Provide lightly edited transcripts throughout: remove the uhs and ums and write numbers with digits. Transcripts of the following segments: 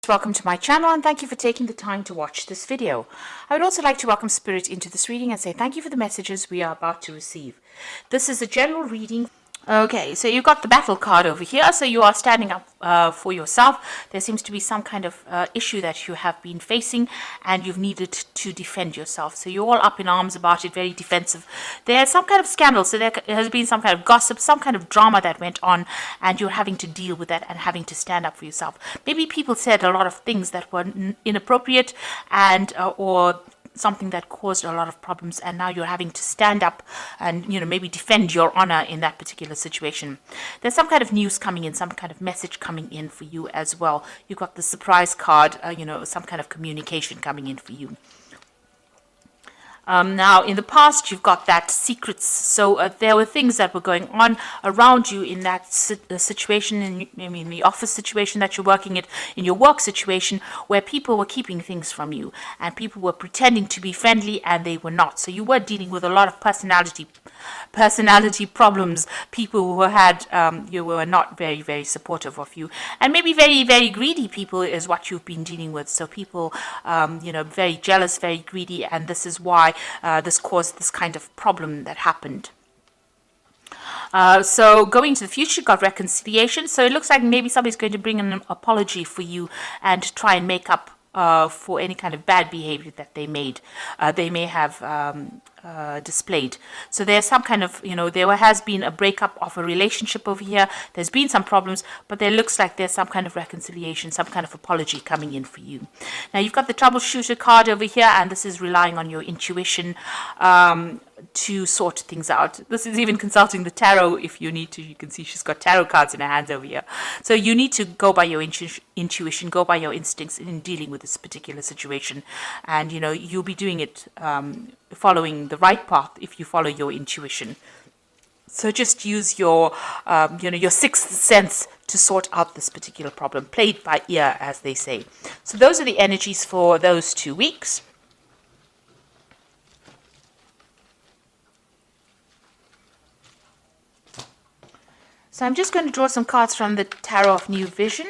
Welcome to my channel and thank you for taking the time to watch this video. I would also like to welcome Spirit into this reading and say thank you for the messages we are about to receive. This is a general reading. Okay, so you've got the battle card over here, so you are standing up for yourself. There seems to be some kind of issue that you have been facing and you've needed to defend yourself. So you're all up in arms about it, very defensive. There's some kind of scandal, so there has been some kind of gossip, some kind of drama that went on, and you're having to deal with that and having to stand up for yourself. Maybe people said a lot of things that were inappropriate and or something that caused a lot of problems, and now you're having to stand up and maybe defend your honor in that particular situation. There's some kind of news coming in, some kind of message coming in for you as well. You've got the surprise card, some kind of communication coming in for you. Now, in the past, you've got that secrets. So there were things that were going on around you in that situation, in the office situation that you're working at, in your work situation, where people were keeping things from you and people were pretending to be friendly and they were not. So you were dealing with a lot of personality problems. People who had you were not very, very supportive of you, and maybe very, very greedy people is what you've been dealing with. So people very jealous, very greedy, and this is why this caused this kind of problem that happened. So going to the future, got reconciliation. So it looks like maybe somebody's going to bring an apology for you and try and make up for any kind of bad behavior that they may have displayed. So there's some kind of, there has been a breakup of a relationship over here. There's been some problems, but there looks like there's some kind of reconciliation, some kind of apology coming in for you. Now you've got the troubleshooter card over here, and this is relying on your intuition to sort things out. This is even consulting the tarot if you need to. You can see she's got tarot cards in her hands over here. So you need to go by your intuition, go by your instincts in dealing with this particular situation. And, you'll be doing it following the right path if you follow your intuition. So just use your, your sixth sense to sort out this particular problem. Play it by ear, as they say. So those are the energies for those 2 weeks. So I'm just going to draw some cards from the Tarot of New Vision.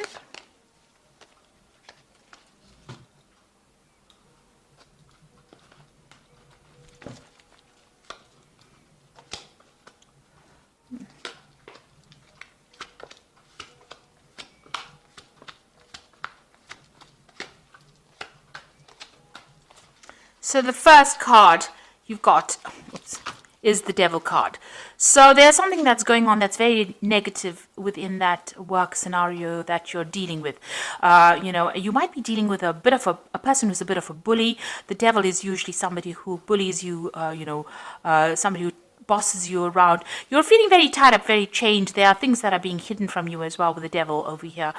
So the first card you've got is the Devil card. So there's something that's going on that's very negative within that work scenario that you're dealing with. You might be dealing with a person who's a bit of a bully. The Devil is usually somebody who bullies you, somebody who bosses you around. You're feeling very tied up, very chained. There are things that are being hidden from you as well with the Devil over here.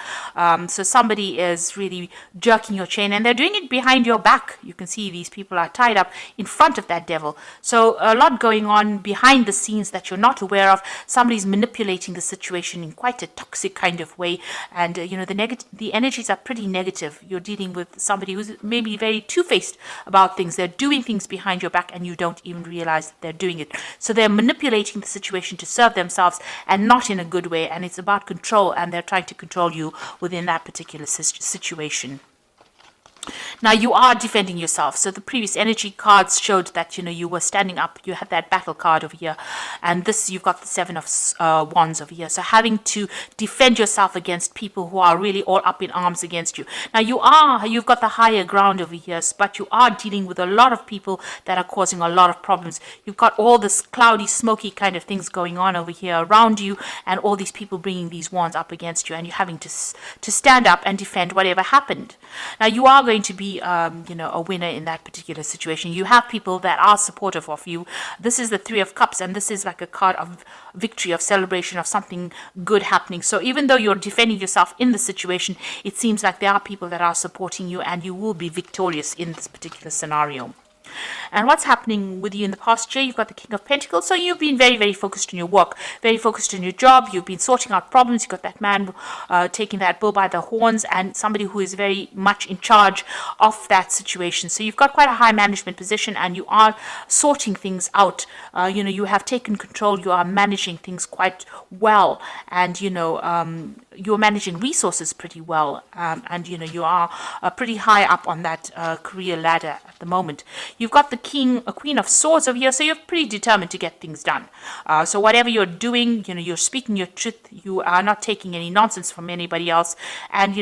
So somebody is really jerking your chain, and they're doing it behind your back. You can see these people are tied up in front of that Devil. So a lot going on behind the scenes that you're not aware of. Somebody's manipulating the situation in quite a toxic kind of way, and the energies are pretty negative. You're dealing with somebody who's maybe very two-faced about things. They're doing things behind your back and you don't even realize that they're doing it. So they're manipulating the situation to serve themselves and not in a good way, and it's about control, and they're trying to control you within that particular situation. Now you are defending yourself. So the previous energy cards showed that you were standing up. You had that battle card over here, and this you've got the Seven of Wands over here. So having to defend yourself against people who are really all up in arms against you. Now you've got the higher ground over here, but you are dealing with a lot of people that are causing a lot of problems. You've got all this cloudy, smoky kind of things going on over here around you, and all these people bringing these wands up against you, and you're having to stand up and defend whatever happened. Now you are going to be a winner in that particular situation. You have people that are supportive of you. This is the Three of Cups, and this is like a card of victory, of celebration, of something good happening. So even though you're defending yourself in the situation, it seems like there are people that are supporting you, and you will be victorious in this particular scenario. And what's happening with you in the past year? You've got the King of Pentacles. So you've been very, very focused on your work, very focused on your job. You've been sorting out problems. You've got that man taking that bull by the horns, and somebody who is very much in charge of that situation. So you've got quite a high management position, and you are sorting things out. You have taken control. You are managing things quite well, and you're managing resources pretty well, and you are pretty high up on that career ladder at the moment. You've got the Queen of Swords over here, so you're pretty determined to get things done. So whatever you're doing, you're speaking your truth. You are not taking any nonsense from anybody else, and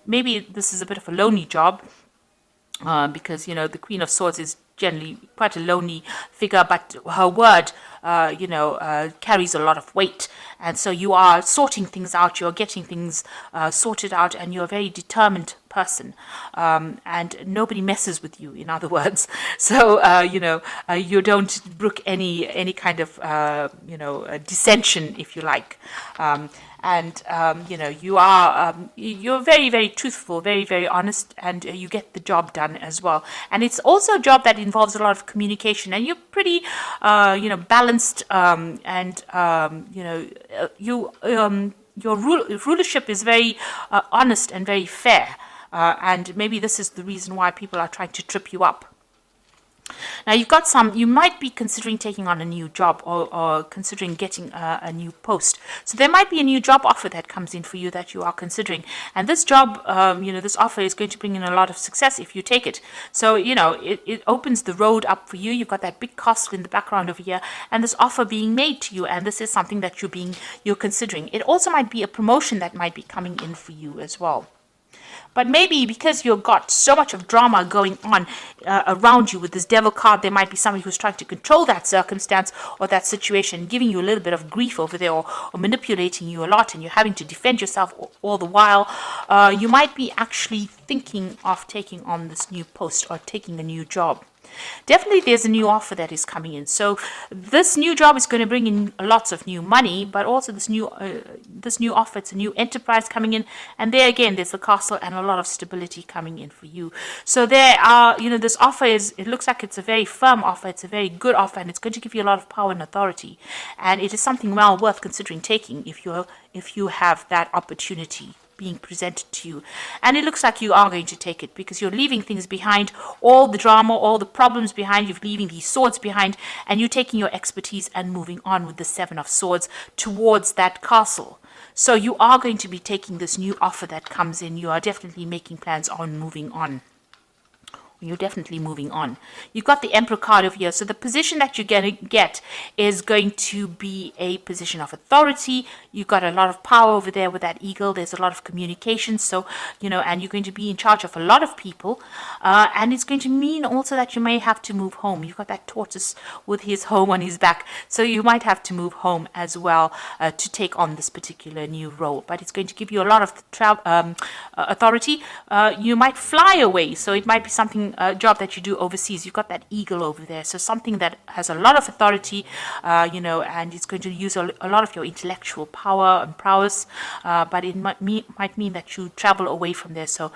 maybe this is a bit of a lonely job. Because the Queen of Swords is generally quite a lonely figure, but her word carries a lot of weight, and so you are sorting things out, you're getting things sorted out, and you're a very determined person, and nobody messes with you, in other words. So you don't brook any kind of dissension, if you like. You're very, very truthful, very, very honest, and you get the job done as well. And it's also a job that involves a lot of communication, and you're pretty, balanced, your rulership is very honest and very fair. And maybe this is the reason why people are trying to trip you up. Now you might be considering taking on a new job, or considering getting a new post. So there might be a new job offer that comes in for you that you are considering. And this job, this offer is going to bring in a lot of success if you take it. So, it opens the road up for you. You've got that big castle in the background over here, and this offer being made to you. And this is something that you're considering. It also might be a promotion that might be coming in for you as well. But maybe because you've got so much of drama going on around you with this devil card, there might be somebody who's trying to control that circumstance or that situation, giving you a little bit of grief over there, or manipulating you a lot, and you're having to defend yourself all the while. You might be actually thinking of taking on this new post or taking a new job. Definitely there's a new offer that is coming in. So this new job is going to bring in lots of new money, but also this new offer, it's a new enterprise coming in, and there again there's the castle and a lot of stability coming in for you. So there are, this offer it looks like it's a very firm offer, it's a very good offer, and it's going to give you a lot of power and authority, and it is something well worth considering taking if you have that opportunity being presented to you. And it looks like you are going to take it, because you're leaving things behind, all the drama, all the problems behind, you're leaving these swords behind, and you're taking your expertise and moving on with the Seven of Swords towards that castle. So you are going to be taking this new offer that comes in. You are definitely making plans on moving on. You're definitely moving on. You've got the Emperor card over here. So the position that you're going to get is going to be a position of authority. You've got a lot of power over there with that eagle. There's a lot of communication. So, and you're going to be in charge of a lot of people. And it's going to mean also that you may have to move home. You've got that tortoise with his home on his back. So you might have to move home as well to take on this particular new role. But it's going to give you a lot of authority. You might fly away. So it might be something, a job that you do overseas. You've got that eagle over there, so something that has a lot of authority, and it's going to use a lot of your intellectual power and prowess, but it might mean that you travel away from there. So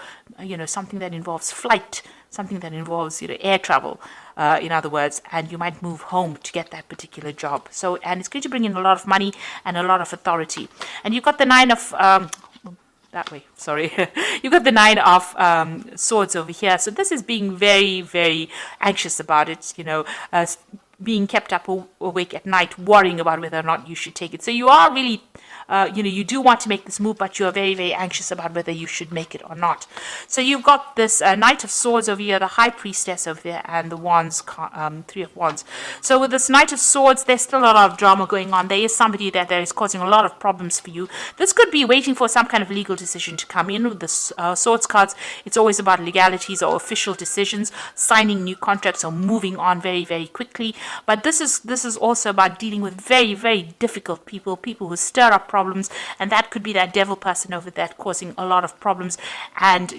something that involves flight, something that involves air travel, in other words, and you might move home to get that particular job. So, and it's going to bring in a lot of money and a lot of authority. And you've got the Nine of that way, sorry. You've got the Nine of Swords over here. So this is being very, very anxious about it, being kept up awake at night, worrying about whether or not you should take it. So you are really, you do want to make this move, but you're very, very anxious about whether you should make it or not. So you've got this Knight of Swords over here, the High Priestess over there, and the Wands, Three of Wands. So with this Knight of Swords, there's still a lot of drama going on. There is somebody that is causing a lot of problems for you. This could be waiting for some kind of legal decision to come in. With the Swords cards, it's always about legalities or official decisions, signing new contracts or moving on very, very quickly. But this is also about dealing with very, very difficult people who stir up problems, and that could be that devil person over there causing a lot of problems, and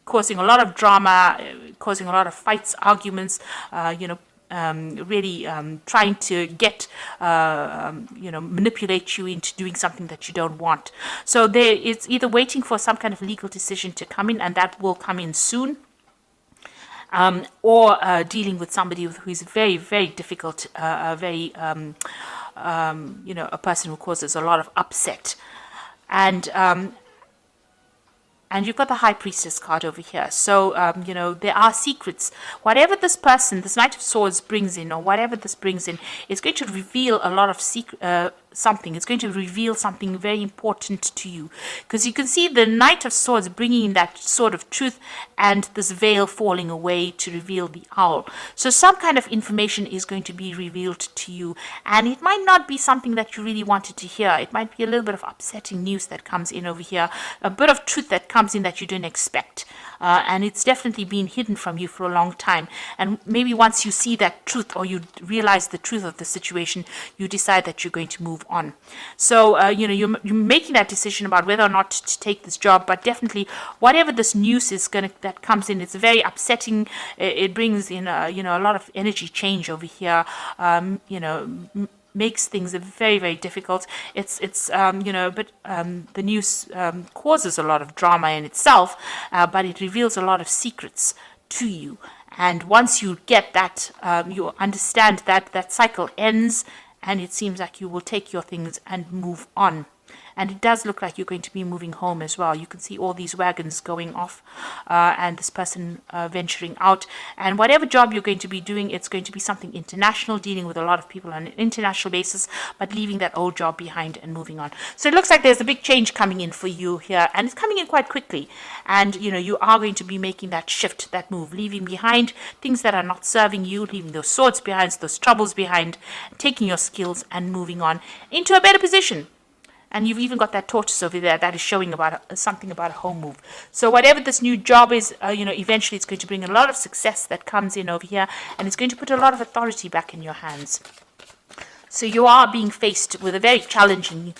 causing a lot of drama, causing a lot of fights, arguments, really trying to get manipulate you into doing something that you don't want. So it's either waiting for some kind of legal decision to come in, and that will come in soon. Or dealing with somebody who is very, very difficult, a person who causes a lot of upset. And you've got the High Priestess card over here. So, there are secrets. Whatever this person, this Knight of Swords brings in, or whatever this brings in, is going to reveal a lot of something. It's going to reveal something very important to you, because you can see the Knight of Swords bringing in that sword of truth and this veil falling away to reveal the owl. So some kind of information is going to be revealed to you, and it might not be something that you really wanted to hear. It might be a little bit of upsetting news that comes in over here, a bit of truth that comes in that you didn't expect. And it's definitely been hidden from you for a long time. And maybe once you see that truth, or you realize the truth of the situation, you decide that you're going to move on. So, you're making that decision about whether or not to take this job. But definitely, whatever this news is that comes in, it's very upsetting. It brings in, a lot of energy change over here. Makes things very, very difficult. But the news causes a lot of drama in itself, but it reveals a lot of secrets to you. And once you get that, you understand that cycle ends, and it seems like you will take your things and move on. And it does look like you're going to be moving home as well. You can see all these wagons going off, and this person venturing out. And whatever job you're going to be doing, it's going to be something international, dealing with a lot of people on an international basis, but leaving that old job behind and moving on. So it looks like there's a big change coming in for you here, and it's coming in quite quickly. And, you are going to be making that shift, that move, leaving behind things that are not serving you, leaving those swords behind, those troubles behind, taking your skills and moving on into a better position. And you've even got that tortoise over there that is showing about something about a home move. So whatever this new job is, eventually it's going to bring a lot of success that comes in over here, and it's going to put a lot of authority back in your hands. So you are being faced with a very challenging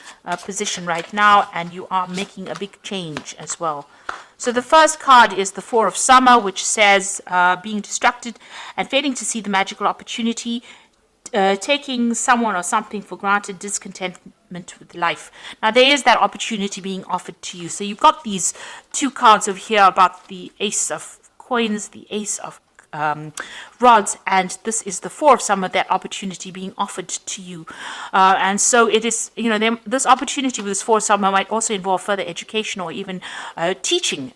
position right now, and you are making a big change as well. So the first card is the Four of Summer, which says being distracted and failing to see the magical opportunity, taking someone or something for granted, discontentment with life. Now there is that opportunity being offered to you. So you've got these two cards over here about the Ace of Coins, the Ace of rods, and this is the Four of Summer, that opportunity being offered to you. And so it is, this opportunity with this Four of Summer might also involve further education, or even teaching,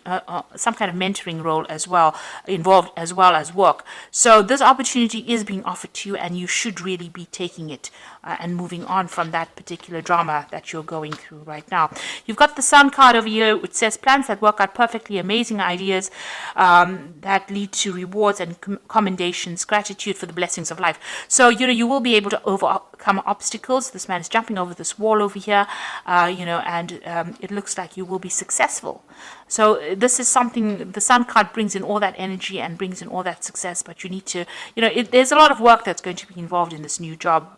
some kind of mentoring role as well, involved, as well as work. So this opportunity is being offered to you, and you should really be taking it and moving on from that particular drama that you're going through right now. You've got the Sun card over here, which says plans that work out perfectly, amazing ideas that lead to rewards and commendations, gratitude for the blessings of life. So, you will be able to overcome obstacles. This man is jumping over this wall over here, and it looks like you will be successful. So this is something, the Sun card brings in all that energy and brings in all that success, but you need to, there's a lot of work that's going to be involved in this new job,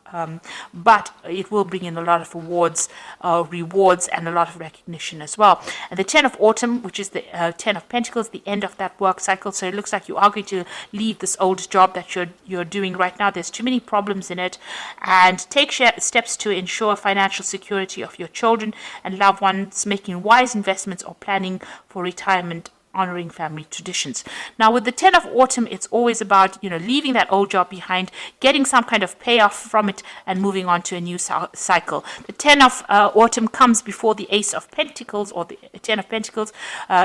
but it will bring in a lot of rewards, and a lot of recognition as well. And the Ten of Autumn, which is the Ten of Pentacles, the end of that work cycle. So it looks like you are going to leave this old job that you're doing right now. There's too many problems in it, and take steps to ensure financial security of your children and loved ones, making wise investments or planning for retirement, honoring family traditions. Now with the Ten of Autumn, it's always about, leaving that old job behind, getting some kind of payoff from it, and moving on to a new cycle. The Ten of Autumn comes before the Ace of Pentacles, or the Ten of Pentacles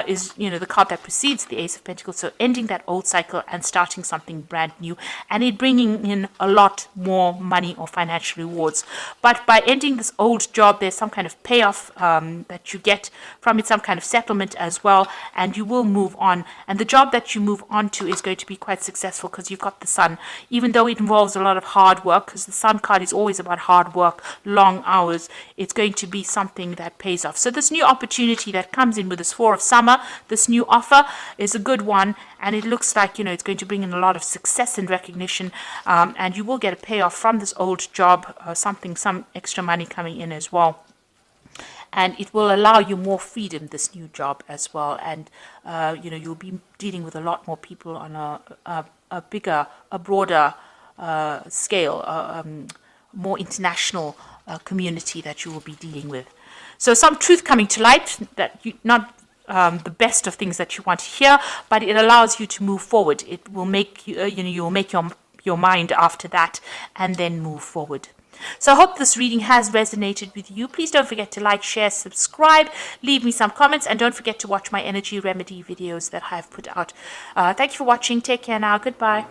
is, the card that precedes the Ace of Pentacles. So ending that old cycle and starting something brand new, and it bringing in a lot more money or financial rewards. But by ending this old job, there's some kind of payoff that you get from it, some kind of settlement as well, and you will move on. And the job that you move on to is going to be quite successful, because you've got the Sun, even though it involves a lot of hard work, because the Sun card is always about hard work, long hours. It's going to be something that pays off. So this new opportunity that comes in with this Four of Summer, this new offer, is a good one, and it looks like, it's going to bring in a lot of success and recognition, and you will get a payoff from this old job, some extra money coming in as well. And it will allow you more freedom, this new job as well. And, you'll be dealing with a lot more people on a bigger, a broader scale, more international community that you will be dealing with. So some truth coming to light, that not the best of things that you want to hear, but it allows you to move forward. It will make you, you will make your mind after that, and then move forward. So I hope this reading has resonated with you. Please don't forget to like, share, subscribe, leave me some comments, and don't forget to watch my energy remedy videos that I have put out. Thank you for watching. Take care now. Goodbye.